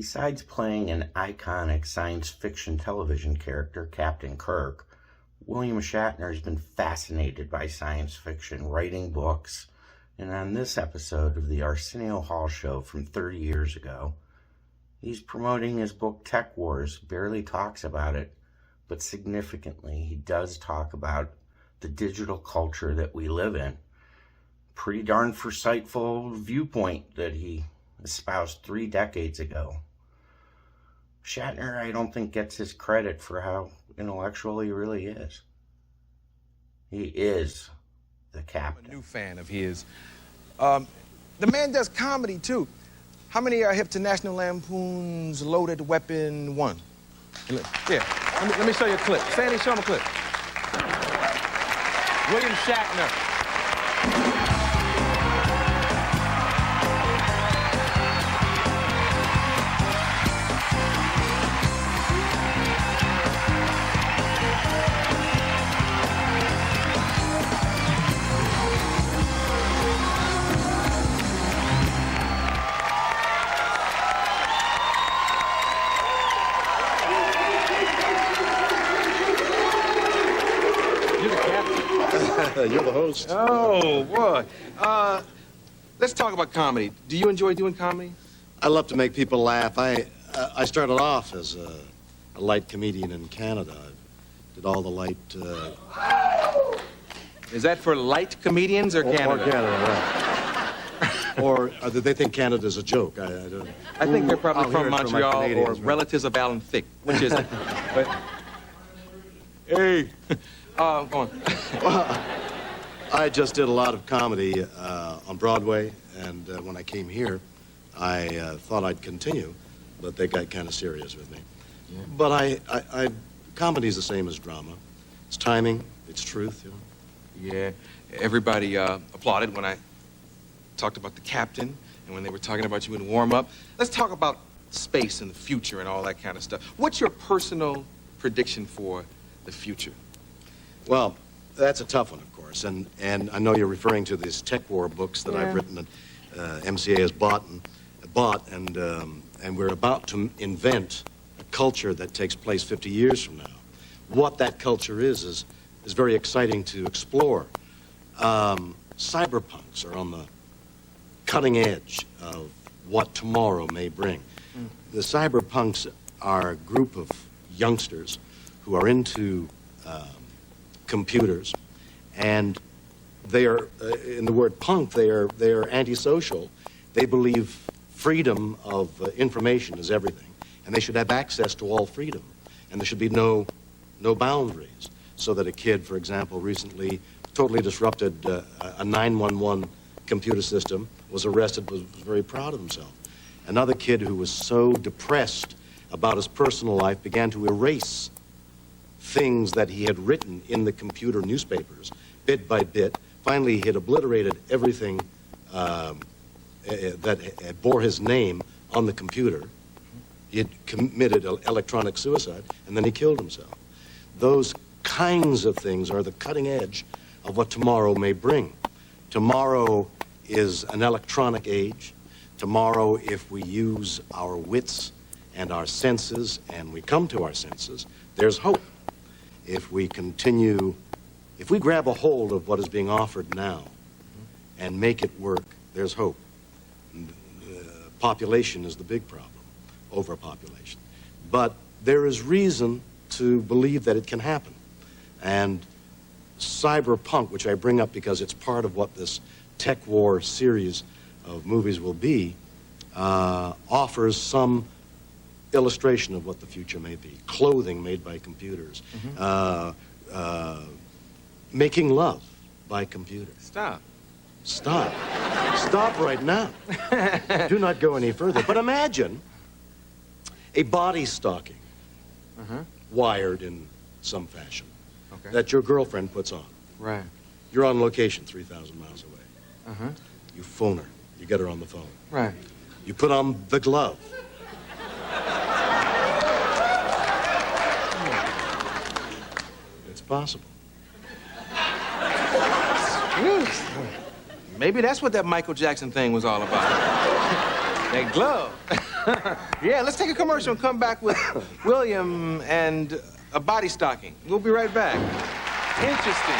Besides playing an iconic science fiction television character, Captain Kirk, William Shatner has been fascinated by science fiction, writing books, and on this episode of the Arsenio Hall Show from 30 years ago, he's promoting his book Tek Wars. Barely talks about it, but significantly he does talk about the digital culture that we live in. Pretty darn foresightful viewpoint that he espoused 3 decades ago. Shatner, I don't think, gets his credit for how intellectual he really is. He is the captain. I'm a new fan of his. The man does comedy, too. How many are hip to National Lampoon's Loaded Weapon 1? Here, let me show you a clip. Sandy, show him a clip. William Shatner. You're the host. Oh, boy. Let's talk about comedy. Do you enjoy doing comedy? I love to make people laugh. I started off as a light comedian in Canada. I did all the light... Is that for light comedians or Canada? Or Canada, right. Or they think Canada's a joke. I think they're probably I'll from hear it from my Montreal or Canadians, right? relatives of Alan Thicke. Which is it? But, hey. Go on. Well, I just did a lot of comedy on Broadway, and when I came here, I thought I'd continue, but they got kind of serious with me. Yeah. But comedy's the same as drama. It's timing, it's truth, you know. Yeah, everybody applauded when I talked about the captain and when they were talking about you in warm-up. Let's talk about space and the future and all that kind of stuff. What's your personal prediction for the future? Well, that's a tough one, of course, and I know you're referring to these Tek War books that I've written that MCA has bought, and we're about to invent a culture that takes place 50 years from now. What that culture is very exciting to explore. Cyberpunks are on the cutting edge of what tomorrow may bring. The cyberpunks are a group of youngsters who are into computers, and they are, in the word punk, they are antisocial. They believe freedom of information is everything, and they should have access to all freedom, and there should be no boundaries. So that a kid, for example, recently totally disrupted a 911 computer system, was arrested, was very proud of himself. Another kid who was so depressed about his personal life began to erase things that he had written in the computer newspapers, bit by bit. Finally, he had obliterated everything that bore his name on the computer. He had committed electronic suicide, and then he killed himself. Those kinds of things are the cutting edge of what tomorrow may bring. Tomorrow is an electronic age. Tomorrow, if we use our wits and our senses, and we come to our senses, there's hope. If we grab a hold of what is being offered now and make it work, there's hope. Population is the big problem, overpopulation. But there is reason to believe that it can happen. And cyberpunk, which I bring up because it's part of what this Tek War series of movies will be, offers some illustration of what the future may be. Clothing made by computers. Making love by computers. Stop. Stop. Stop right now. Do not go any further. But imagine a body stocking wired in some fashion that your girlfriend puts on. Right. You're on location 3,000 miles away. You phone her. You get her on the phone. Right. You put on the glove. It's possible. Maybe that's what that Michael Jackson thing was all about. That glove. Yeah, let's take a commercial and come back with William and a body stocking. We'll be right back. Interesting.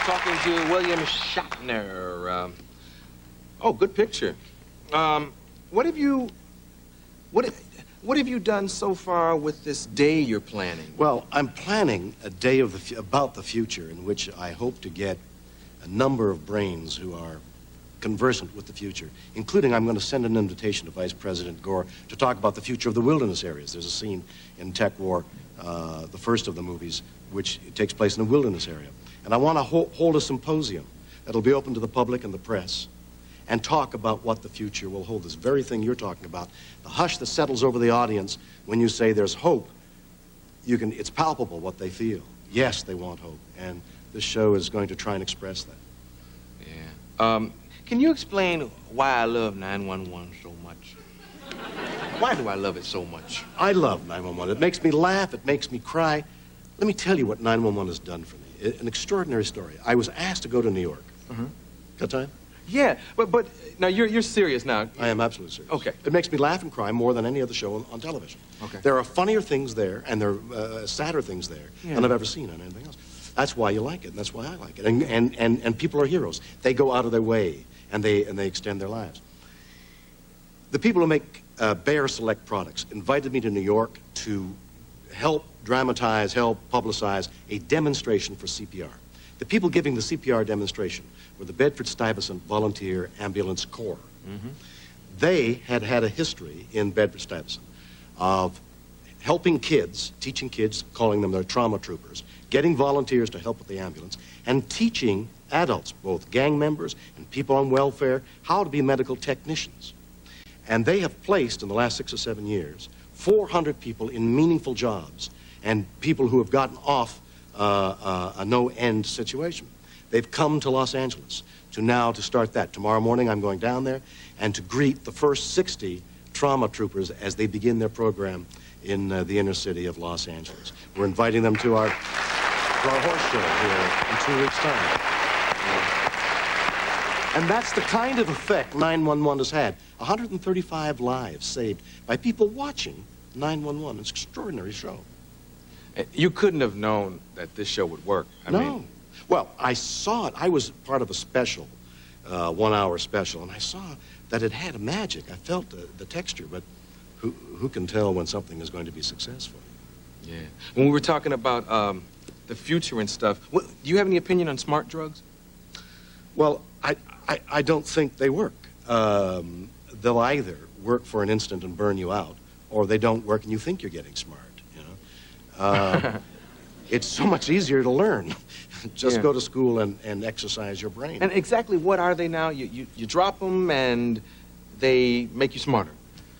Talking to William Shatner. Oh, good picture. What have you done so far with this day you're planning? Well, I'm planning a day of about the future in which I hope to get a number of brains who are conversant with the future, including I'm going to send an invitation to Vice President Gore to talk about the future of the wilderness areas. There's a scene in Tek War, the first of the movies, which takes place in a wilderness area. And I want to hold a symposium that'll be open to the public and the press and talk about what the future will hold. This very thing you're talking about, the hush that settles over the audience when you say there's hope, it's palpable what they feel. Yes, they want hope, and this show is going to try and express that. Yeah. Can you explain why I love 911 so much? Why do I love it so much? I love 911. It makes me laugh, it makes me cry. Let me tell you what 911 has done for me. An extraordinary story. I was asked to go to New York. Got time? Yeah, but now you're serious now. I am absolutely serious. Okay. It makes me laugh and cry more than any other show on television. Okay. There are funnier things there, and there are sadder things there than I've ever seen on anything else. That's why you like it, and that's why I like it. And people are heroes. They go out of their way, and they extend their lives. The people who make Bayer Select products invited me to New York to help dramatize, help publicize a demonstration for CPR. The people giving the CPR demonstration were the Bedford-Stuyvesant Volunteer Ambulance Corps. They had a history in Bedford-Stuyvesant of helping kids, teaching kids, calling them their trauma troopers, getting volunteers to help with the ambulance, and teaching adults, both gang members and people on welfare, how to be medical technicians. And they have placed, in the last 6 or 7 years, 400 people in meaningful jobs and people who have gotten off a no-end situation. They've come to Los Angeles to start that. Tomorrow morning I'm going down there and to greet the first 60 trauma troopers as they begin their program in the inner city of Los Angeles. We're inviting them to our horse show here in 2 weeks' time. And that's the kind of effect 911 has had. 135 lives saved by people watching 911. It's an extraordinary show. You couldn't have known that this show would work. I mean, well, I saw it. I was part of a special, 1-hour special, and I saw that it had a magic. I felt the texture, but who can tell when something is going to be successful? Yeah. When we were talking about the future and stuff, do you have any opinion on smart drugs? Well, I don't think they work. They'll either work for an instant and burn you out, or they don't work and you think you're getting smart, you know? It's so much easier to learn. Just go to school and exercise your brain. And exactly what are they now? You drop them and they make you smarter.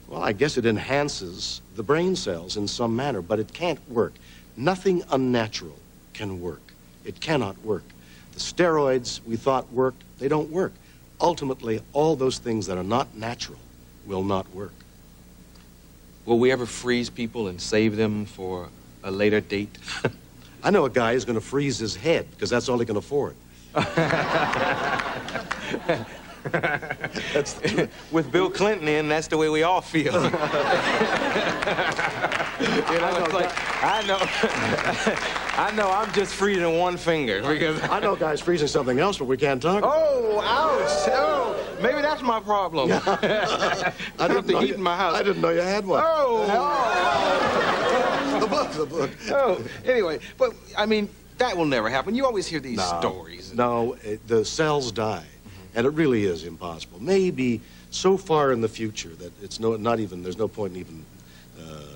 Well, I guess it enhances the brain cells in some manner, but it can't work. Nothing unnatural can work. It cannot work. The steroids we thought worked, they don't work. Ultimately, all those things that are not natural will not work. Will we ever freeze people and save them for a later date? I know a guy who's going to freeze his head because that's all he can afford. That's with Bill Clinton in, that's the way we all feel. You know, it's like, I know I'm just freezing one finger because I know guys freezing something else, but we can't talk about. Oh, ouch! Oh, maybe that's my problem. I have to heat in my house. I didn't know you had one. The book. Oh, anyway, but I mean, that will never happen. You always hear these stories. No, the cells die, and it really is impossible. Maybe so far in the future that it's there's no point in even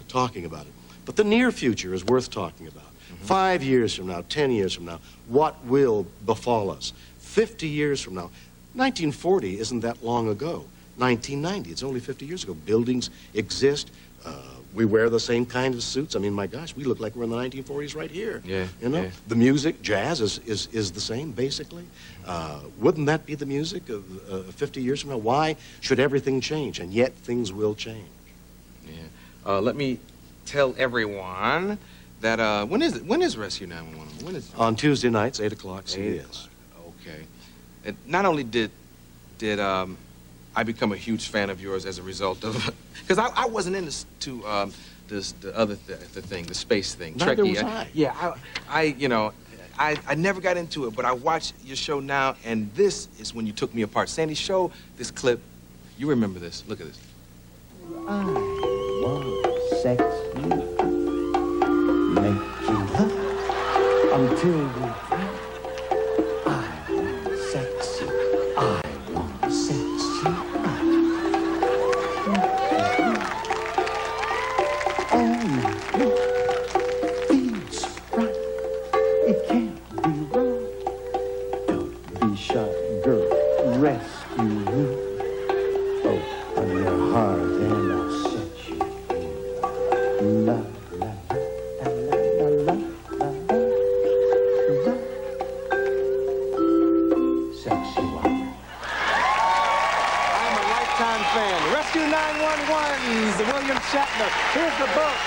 talking about it. But the near future is worth talking about. 5 years from now, 10 years from now, what will befall us? 50 years from now. 1940 isn't that long ago. 1990, it's only 50 years ago. Buildings exist. We wear the same kind of suits. I mean, my gosh, we look like we're in the 1940s right here. Yeah, You know, yeah. the music, jazz is the same, basically. Wouldn't that be the music of 50 years from now? Why should everything change? And yet things will change. Yeah. Let me tell everyone that, when is it? When is Rescue 911? When is it? On Tuesday nights, 8 o'clock, 8 CBS. o'clock. Okay. And not only did I become a huge fan of yours as a result of, because I wasn't into the thing, the space thing. Neither Trekkie. was I. Yeah, I never got into it, but I watch your show now, and this is when you took me apart. Sandy, show this clip. You remember this. Look at this. I want sex you, make you love until we fight. I want sex you, I want sex you right. All you want feels right. It can't be wrong. Don't be shy, girl. Rescue me. Open your heart and I'll set you free. La la la la la la la la. Sexy woman. I'm a lifetime fan. Rescue 911's William Shatner. Here's the book.